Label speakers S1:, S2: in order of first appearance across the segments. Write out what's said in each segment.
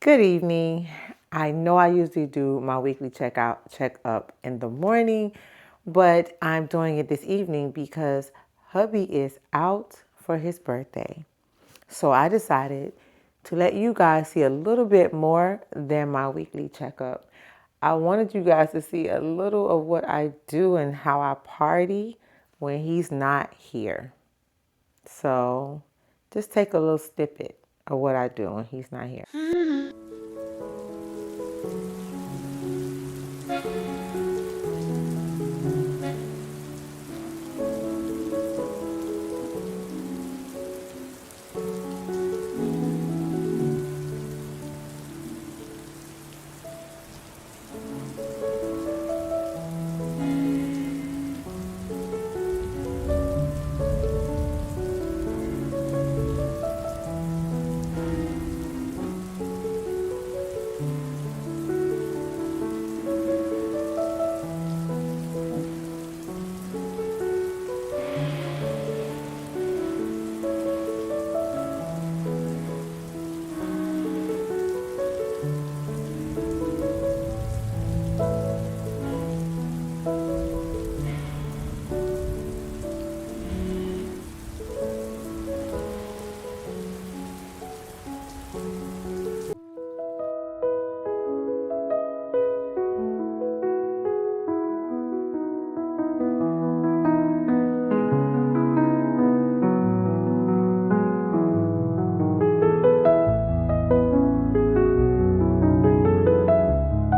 S1: Good evening. I know I usually do my weekly check up in the morning, but I'm doing it this evening because hubby is out for his birthday. So I decided to let you guys see a little bit more than my weekly checkup. I wanted you guys to see a little of what I do and how I party when he's not here. So just take a little snippet of what I do when he's not here.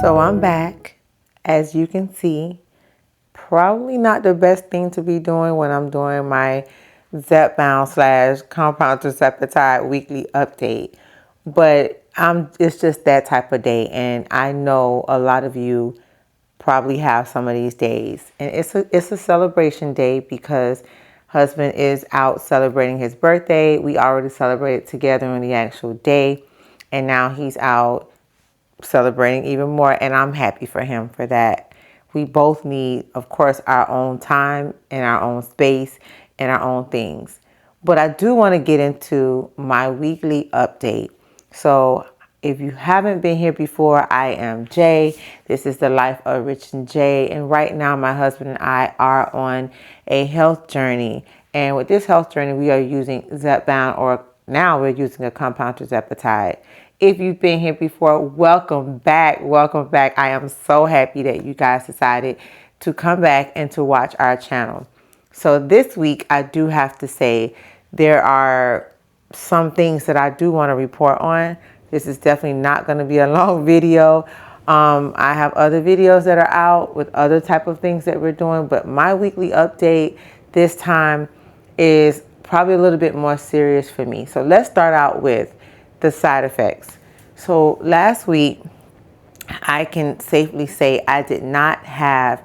S1: So I'm back. As you can see, probably not the best thing to be doing when I'm doing my Zepbound slash compound terzepatide weekly update. But it's just that type of day. And I know a lot of you probably have some of these days. And it's a celebration day because husband is out celebrating his birthday. We already celebrated together on the actual day. And now he's out celebrating even more, and I'm happy for him for that. We both need, of course, our own time and our own space and our own things. But I do want to get into my weekly update. So if you haven't been here before, I am Jay. This is the life of Rich and Jay. And right now, my husband and I are on a health journey. And with this health journey, we are using Zepbound, or now we're using a compound terzepatide. If you've been here before, welcome back. Welcome back. I am so happy that you guys decided to come back and to watch our channel. So this week, I do have to say there are some things that I do want to report on. This is definitely not going to be a long video. I have other videos that are out with other type of things that we're doing, but my weekly update this time is probably a little bit more serious for me. So let's start out with the side effects. So last week, I can safely say I did not have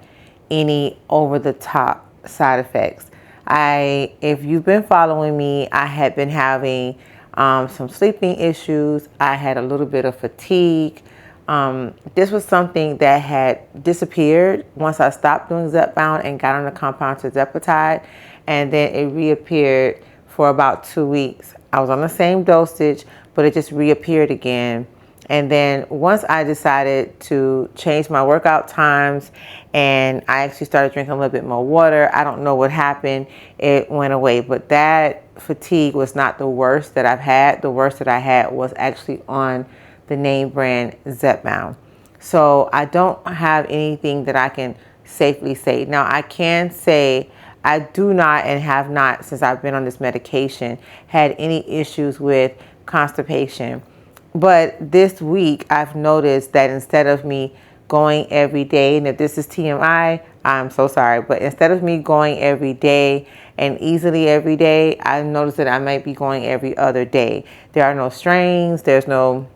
S1: any over-the-top side effects. If you've been following me, I had been having some sleeping issues. I had a little bit of fatigue. This was something that had disappeared once I stopped doing Zepbound and got on the compound terzepatide, and then it reappeared for about 2 weeks. I was on the same dosage, but it just reappeared again. And then once I decided to change my workout times and I actually started drinking a little bit more water, I don't know what happened. It went away. But that fatigue was not the worst that I've had. The worst that I had was actually on the name brand Zepbound. So I don't have anything that I can safely say. Now I can say I do not and have not, since I've been on this medication, had any issues with constipation. But this week I've noticed that instead of me going every day, and if this is TMI, I'm so sorry, but instead of me going every day and easily every day, I've noticed that I might be going every other day. There are no strains, there's no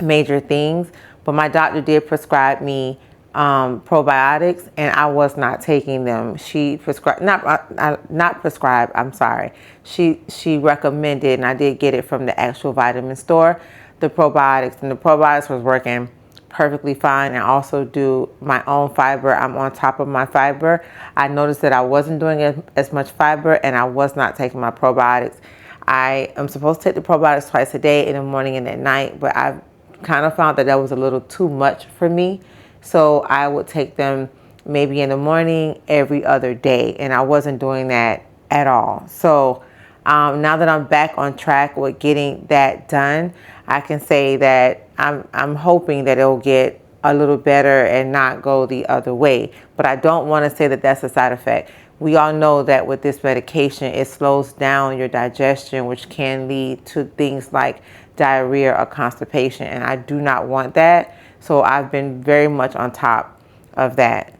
S1: major things, but my doctor did prescribe me probiotics, and I was not taking them. She prescribed, not prescribed, I'm sorry. She recommended, and I did get it from the actual vitamin store, the probiotics, and the probiotics was working perfectly fine. I also do my own fiber. I'm on top of my fiber. I noticed that I wasn't doing as much fiber, and I was not taking my probiotics. I am supposed to take the probiotics twice a day, in the morning and at night, but I've kind of found that that was a little too much for me. So I would take them maybe in the morning every other day, and I wasn't doing that at all. So now that I'm back on track with getting that done, I can say that I'm hoping that it'll get a little better and not go the other way. But I don't want to say that that's a side effect. We all know that with this medication, it slows down your digestion, which can lead to things like diarrhea or constipation, and I do not want that. So I've been very much on top of that.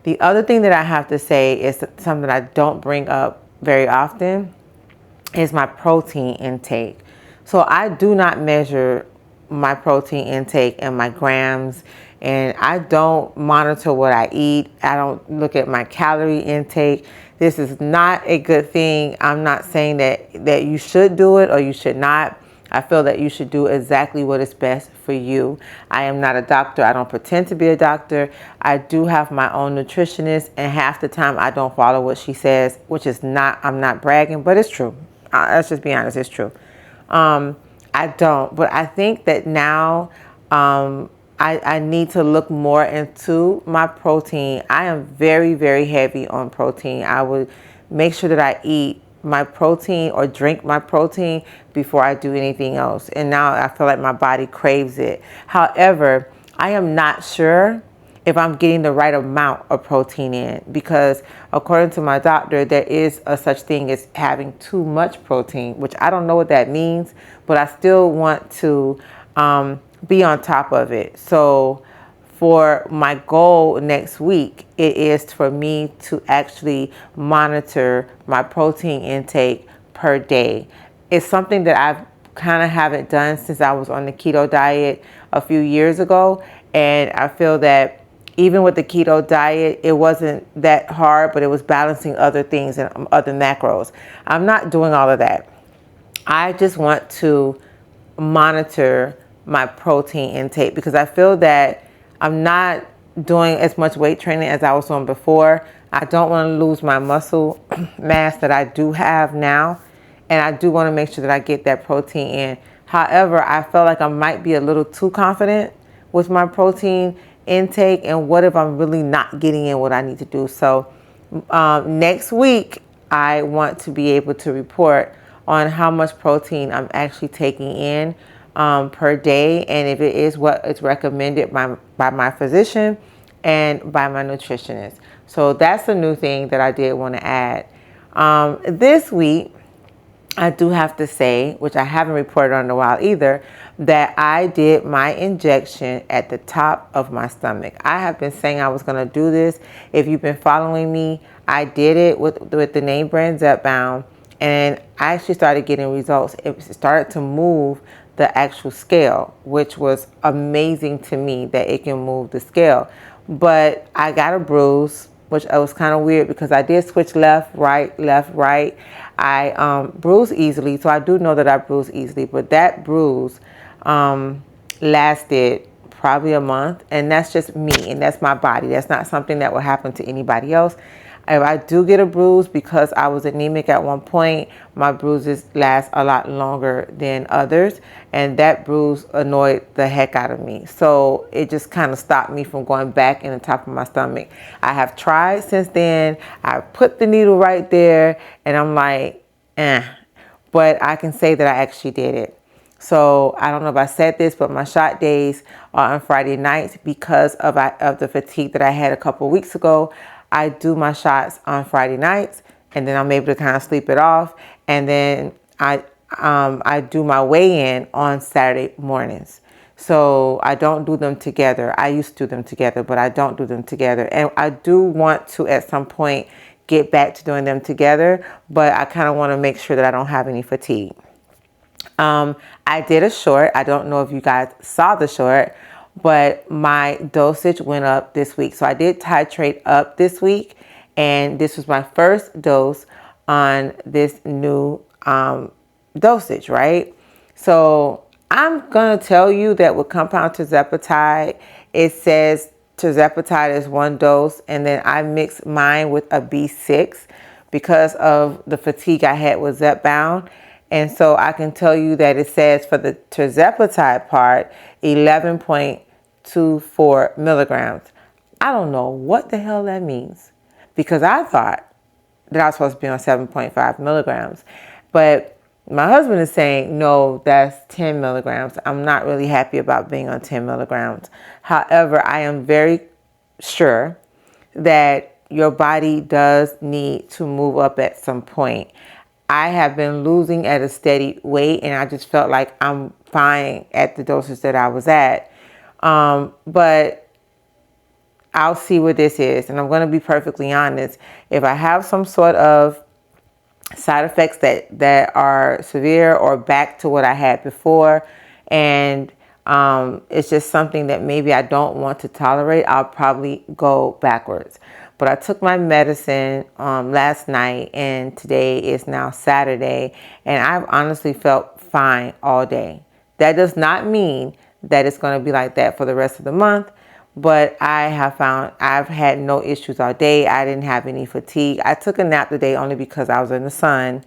S1: The other thing that I have to say is something that I don't bring up very often is my protein intake. So I do not measure my protein intake and my grams, and I don't monitor what I eat. I don't look at my calorie intake. This is not a good thing. I'm not saying that you should do it or you should not. I feel that you should do exactly what is best for you. I am not a doctor. I don't pretend to be a doctor. I do have my own nutritionist, and half the time I don't follow what she says, which is not, I'm not bragging, but it's true. Let's just be honest, it's true. I don't, but I think that now I need to look more into my protein. I am very, very heavy on protein. I would make sure that I eat my protein or drink my protein before I do anything else. And now I feel like my body craves it. However, I am not sure if I'm getting the right amount of protein in, because according to my doctor, there is a such thing as having too much protein, which I don't know what that means, but I still want to be on top of it. So for my goal next week, it is for me to actually monitor my protein intake per day. It's something that I've kind of haven't done since I was on the keto diet a few years ago. And I feel that even with the keto diet, it wasn't that hard, but it was balancing other things and other macros. I'm not doing all of that. I just want to monitor my protein intake because I feel that I'm not doing as much weight training as I was doing before. I don't want to lose my muscle mass that I do have now. And I do want to make sure that I get that protein in. However, I feel like I might be a little too confident with my protein intake, and what if I'm really not getting in what I need to do. So next week I want to be able to report on how much protein I'm actually taking in per day, and if it is what is recommended by my physician and by my nutritionist. So that's a new thing that I did want to add. This week I do have to say, which I haven't reported on in a while either, that I did my injection at the top of my stomach. I have been saying I was going to do this. If you've been following me, I did it with the name brand Zepbound, and I actually started getting results. It started to move the actual scale, which was amazing to me that it can move the scale. But I got a bruise, which was kind of weird because I did switch left, right. I bruise easily, so I do know that I bruise easily, but that bruise lasted probably a month, and that's just me, and that's my body. That's not something that will happen to anybody else. If I do get a bruise, because I was anemic at one point, my bruises last a lot longer than others, and that bruise annoyed the heck out of me. So it just kind of stopped me from going back in the top of my stomach. I have tried since then. I put the needle right there, and I'm like, but I can say that I actually did it. So I don't know if I said this, but my shot days are on Friday nights because of the fatigue that I had a couple of weeks ago. I do my shots on Friday nights, and then I'm able to kind of sleep it off. And then I do my weigh-in on Saturday mornings. So I don't do them together. I used to do them together, but I don't do them together. And I do want to, at some point, get back to doing them together, but I kind of want to make sure that I don't have any fatigue. I did a short. I don't know if you guys saw the short, but my dosage went up this week. So I did titrate up this week, and this was my first dose on this new dosage, right? So I'm going to tell you that with compound tirzepatide, it says tirzepatide is one dose, and then I mix mine with a B6 because of the fatigue I had with Zepbound. And so I can tell you that it says for the tirzepatide part, 11.24 milligrams. I don't know what the hell that means, because I thought that I was supposed to be on 7.5 milligrams. But my husband is saying, no, that's 10 milligrams. I'm not really happy about being on 10 milligrams. However, I am very sure that your body does need to move up at some point. I have been losing at a steady weight, and I just felt like I'm fine at the doses that I was at. But I'll see what this is. And I'm going to be perfectly honest. If I have some sort of side effects that are severe or back to what I had before, and it's just something that maybe I don't want to tolerate, I'll probably go backwards. But I took my medicine last night, and today is now Saturday, and I've honestly felt fine all day. That does not mean that it's going to be like that for the rest of the month, but I have found I've had no issues all day. I didn't have any fatigue. I took a nap today only because I was in the sun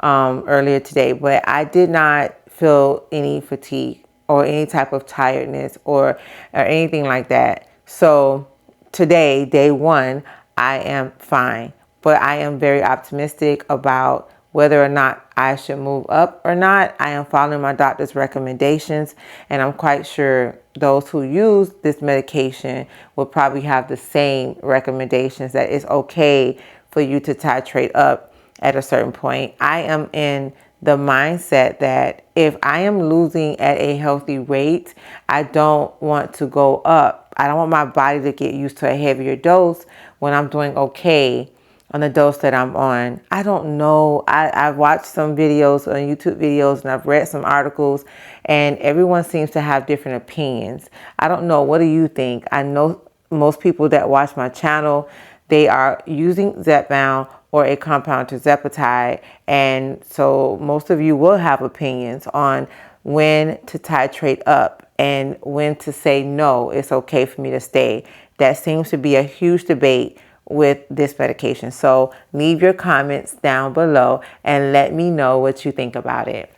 S1: earlier today, but I did not feel any fatigue or any type of tiredness or anything like that. So today, day one, I am fine, but I am very optimistic about whether or not I should move up or not. I am following my doctor's recommendations, and I'm quite sure those who use this medication will probably have the same recommendations, that it's okay for you to titrate up at a certain point. I am in the mindset that if I am losing at a healthy rate, I don't want to go up. I don't want my body to get used to a heavier dose when I'm doing okay on the dose that I'm on. I don't know. I've watched some videos on YouTube videos, and I've read some articles, and everyone seems to have different opinions. I don't know. What do you think? I know most people that watch my channel, they are using Zepbound or a compound tirzepatide, and so most of you will have opinions on when to titrate up and when to say no, it's okay for me to stay. That seems to be a huge debate with this medication. So leave your comments down below and let me know what you think about it.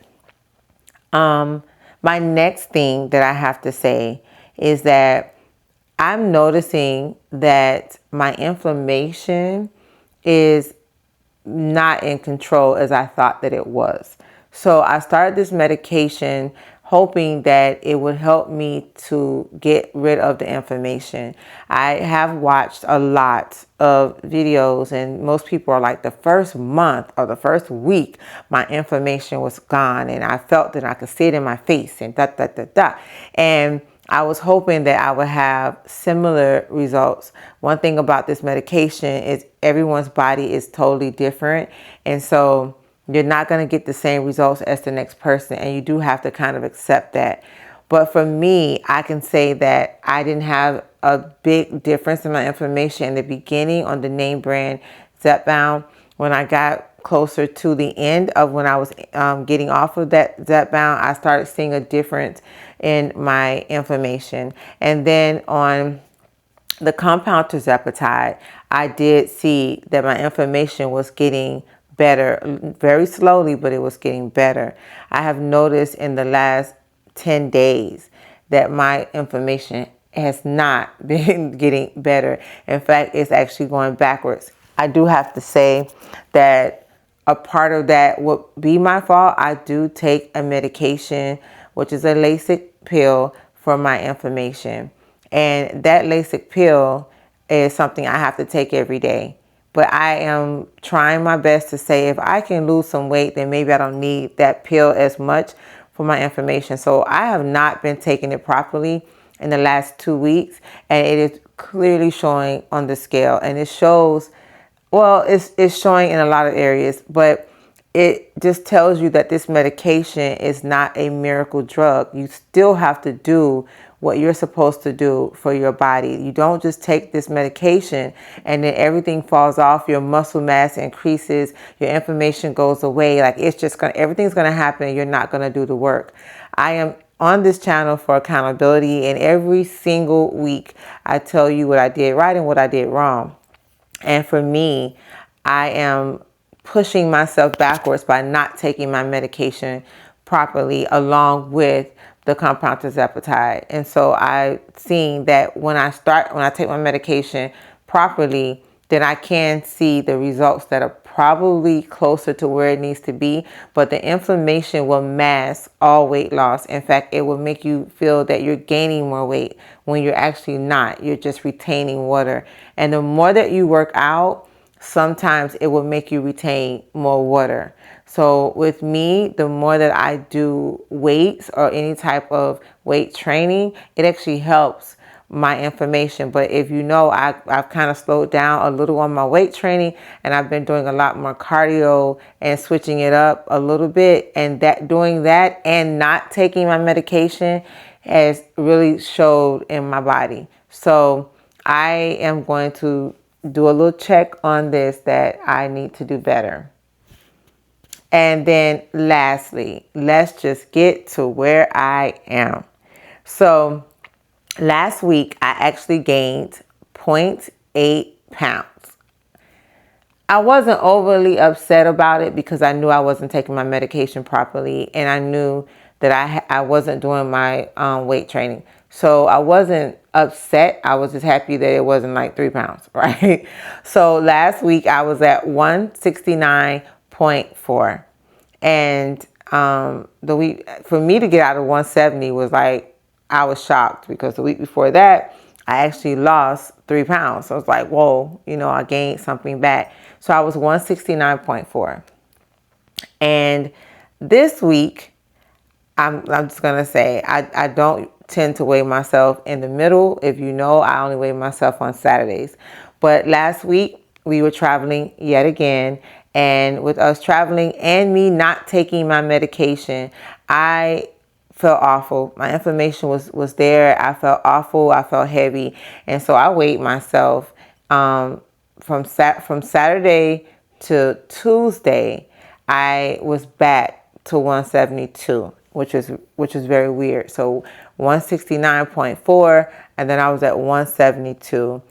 S1: My next thing that I have to say is that I'm noticing that my inflammation is not in control as I thought that it was. So I started this medication hoping that it would help me to get rid of the inflammation. I have watched a lot of videos, and most people are like, the first month or the first week, my inflammation was gone, and I felt that I could see it in my face and And I was hoping that I would have similar results. One thing about this medication is everyone's body is totally different. And so you're not going to get the same results as the next person. And you do have to kind of accept that. But for me, I can say that I didn't have a big difference in my inflammation in the beginning on the name brand Zepbound. When I got closer to the end of when I was getting off of that Zepbound, I started seeing a difference in my inflammation. And then on the compound tirzepatide, I did see that my inflammation was getting better, very slowly, but it was getting better. I have noticed in the last 10 days that my inflammation has not been getting better. In fact, it's actually going backwards. I do have to say that a part of that would be my fault. I do take a medication, which is a Lasix pill for my inflammation. And that Lasix pill is something I have to take every day. But I am trying my best to say if I can lose some weight, then maybe I don't need that pill as much for my inflammation. So I have not been taking it properly in the last 2 weeks, and it is clearly showing on the scale. And it shows, well, it's showing in a lot of areas, but it just tells you that this medication is not a miracle drug. You still have to do what you're supposed to do for your body. You don't just take this medication and then everything falls off, your muscle mass increases, your inflammation goes away. Like it's just everything's gonna happen and you're not gonna do the work. I am on this channel for accountability, and every single week I tell you what I did right and what I did wrong. And for me, I am pushing myself backwards by not taking my medication properly along with the compound tirzepatide. And so I seen that when I take my medication properly, then I can see the results that are probably closer to where it needs to be. But the inflammation will mask all weight loss. In fact, it will make you feel that you're gaining more weight when you're actually not. You're just retaining water. And the more that you work out, sometimes it will make you retain more water. So with me, the more that I do weights or any type of weight training, it actually helps my inflammation. But if you know, I've kind of slowed down a little on my weight training, and I've been doing a lot more cardio and switching it up a little bit, and that doing that and not taking my medication has really showed in my body. So I am going to do a little check on this that I need to do better. And then lastly, let's just get to where I am. So last week, I actually gained 0.8 pounds. I wasn't overly upset about it because I knew I wasn't taking my medication properly, and I knew that I wasn't doing my weight training. So I wasn't upset. I was just happy that it wasn't like 3 pounds, right? So last week I was at 169.4. And the week for me to get out of 170 was like, I was shocked because the week before that, I actually lost 3 pounds. So I was like, whoa, you know, I gained something back. So I was 169.4. And this week, I'm just going to say, I don't tend to weigh myself in the middle. If you know, I only weigh myself on Saturdays. But last week, we were traveling yet again. And with us traveling and me not taking my medication, I felt awful. My inflammation was there. I felt awful. I felt heavy. And so I weighed myself from Saturday to Tuesday. I was back to 172, which is very weird. So 169.4, and then I was at 172.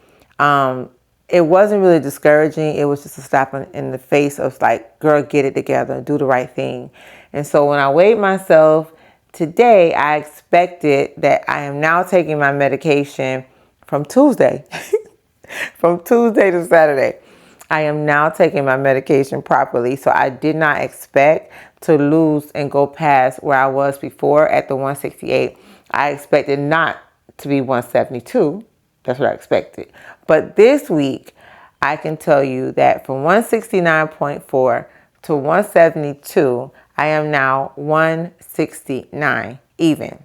S1: It wasn't really discouraging. It was just a slap in the face of like, girl, get it together, do the right thing. And so when I weighed myself today, I expected that I am now taking my medication from Tuesday, from Tuesday to Saturday. I am now taking my medication properly. So I did not expect to lose and go past where I was before at the 168. I expected not to be 172. That's what I expected. But this week, I can tell you that from 169.4 to 172, I am now 169 even.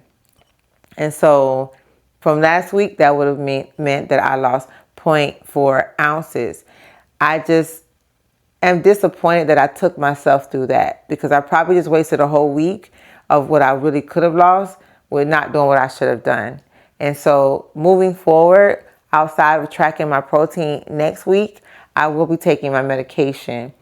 S1: And so from last week, that would have meant that I lost 0.4 ounces. I just am disappointed that I took myself through that because I probably just wasted a whole week of what I really could have lost with not doing what I should have done. And so moving forward, outside of tracking my protein next week, I will be taking my medication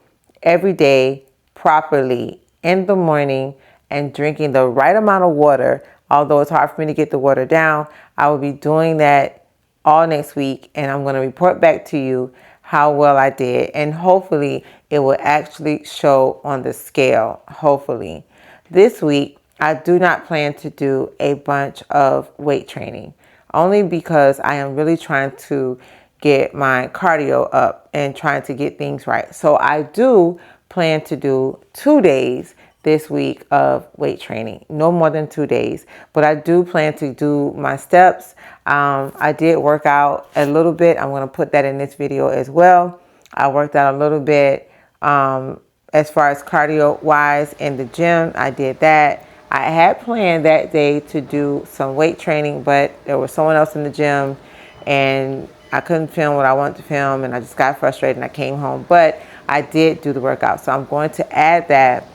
S1: every day properly in the morning and drinking the right amount of water. Although it's hard for me to get the water down, I will be doing that all next week, and I'm going to report back to you how well I did. And hopefully it will actually show on the scale, hopefully. This week, I do not plan to do a bunch of weight training, only because I am really trying to get my cardio up and trying to get things right. So I do plan to do 2 days this week of weight training, no more than 2 days. But I do plan to do my steps. I did work out a little bit. I'm going to put that in this video as well. I worked out a little bit as far as cardio wise in the gym. I did that. I had planned that day to do some weight training, but there was someone else in the gym and I couldn't film what I wanted to film, and I just got frustrated and I came home. But I did do the workout, so I'm going to add that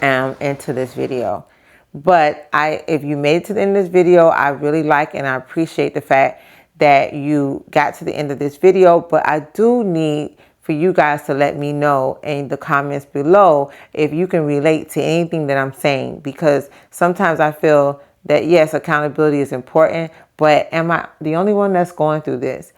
S1: into this video. But if you made it to the end of this video, I really like and I appreciate the fact that you got to the end of this video. But I do need for you guys to let me know in the comments below if you can relate to anything that I'm saying, because sometimes I feel that yes, accountability is important, but am I the only one that's going through this?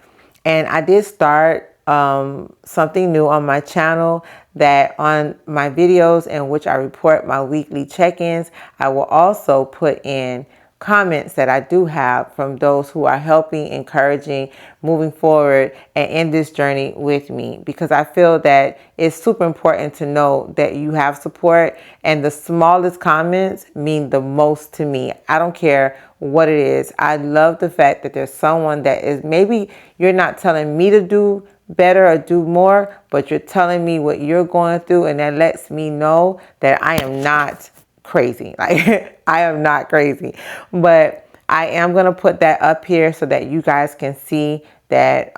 S1: And I did start something new on my channel, that on my videos in which I report my weekly check-ins, I will also put in comments that I do have from those who are helping, encouraging, moving forward and in this journey with me, because I feel that it's super important to know that you have support, and the smallest comments mean the most to me. I don't care what it is. I love the fact that there's someone that is, maybe you're not telling me to do better or do more, but you're telling me what you're going through, and that lets me know that I am not crazy. Like, I am not crazy. But I am going to put that up here so that you guys can see that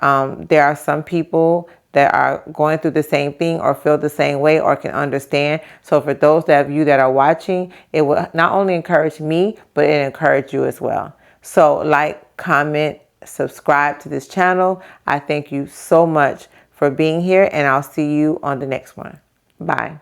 S1: there are some people that are going through the same thing or feel the same way or can understand. So for those of you that are watching, it will not only encourage me, but it encourage you as well. So like, comment, subscribe to this channel. I thank you so much for being here, and I'll see you on the next one. Bye.